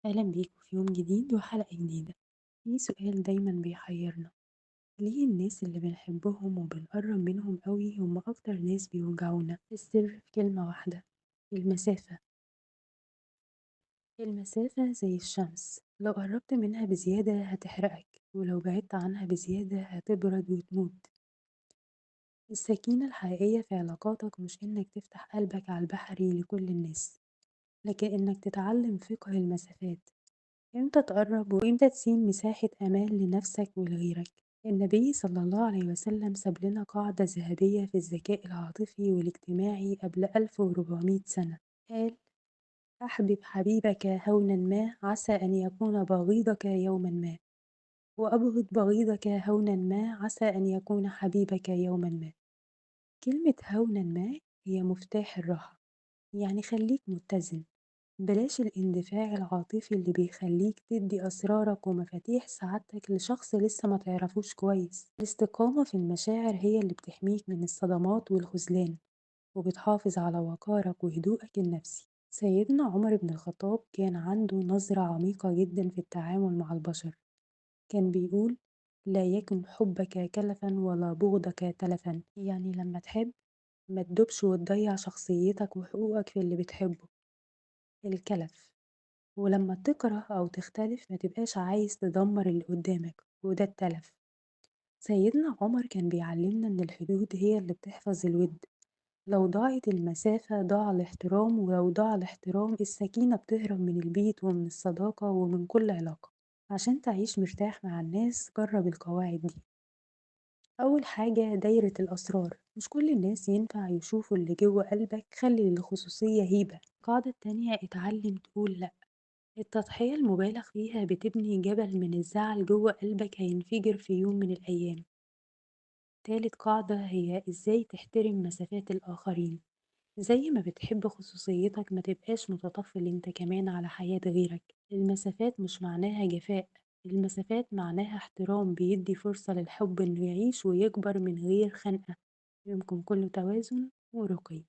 أهلا بيكم في يوم جديد وحلقة جديدة. في سؤال دايما بيحيرنا: ليه الناس اللي بنحبهم وبنقرب منهم قوي هم أكتر ناس بيوجعونا؟ السر في كلمة واحدة: المسافة. المسافة زي الشمس، لو قربت منها بزيادة هتحرقك، ولو بعدت عنها بزيادة هتبرد وتموت. السكينة الحقيقية في علاقاتك مش إنك تفتح قلبك على البحري لكل الناس، لكن إنك تتعلم فقه المسافات، إمتى تقرب وإمتى تسيب مساحة أمان لنفسك ولغيرك. النبي صلى الله عليه وسلم ساب لنا قاعدة ذهبية في الذكاء العاطفي والاجتماعي قبل 1400 سنة. قال: أحبب حبيبك هونا ما عسى أن يكون بغيضك يوما ما، وأبغض بغيضك هونا ما عسى أن يكون حبيبك يوما ما. كلمة هونا ما هي مفتاح الراحة، يعني خليك متزن، بلاش الاندفاع العاطفي اللي بيخليك تدي أسرارك ومفاتيح سعادتك لشخص لسه ما تعرفوش كويس. الاستقامة في المشاعر هي اللي بتحميك من الصدمات والخذلان، وبتحافظ على وقارك وهدوءك النفسي. سيدنا عمر بن الخطاب كان عنده نظرة عميقة جدا في التعامل مع البشر. كان بيقول: لا يكن حبك كلفا ولا بغضك تلفا، يعني لما تحب ما تدوبش وتضيع شخصيتك وحقوقك في اللي بتحبه. الكلف: ولما تكره أو تختلف ما تبقاش عايز تدمر اللي قدامك، وده التلف. سيدنا عمر كان بيعلمنا إن الحدود هي اللي بتحفظ الود، لو ضاعت المسافة ضاع الاحترام، ولو ضاع الاحترام السكينة بتهرب من البيت ومن الصداقة ومن كل علاقة. عشان تعيش مرتاح مع الناس جرب القواعد دي. أول حاجة: دايرة الأسرار، مش كل الناس ينفع يشوفوا اللي جوه قلبك، خلي الخصوصية هيبة. القاعدة التانية: اتعلم تقول لأ. التضحية المبالغ فيها بتبني جبل من الزعل جوه قلبك هينفجر في يوم من الأيام. تالت قاعدة هي ازاي تحترم مسافات الآخرين، زي ما بتحب خصوصيتك ما تبقاش متطفل انت كمان على حياة غيرك. المسافات مش معناها جفاء، المسافات معناها احترام بيدي فرصة للحب انه يعيش ويكبر من غير خنقة. يمكن كله توازن ورقي.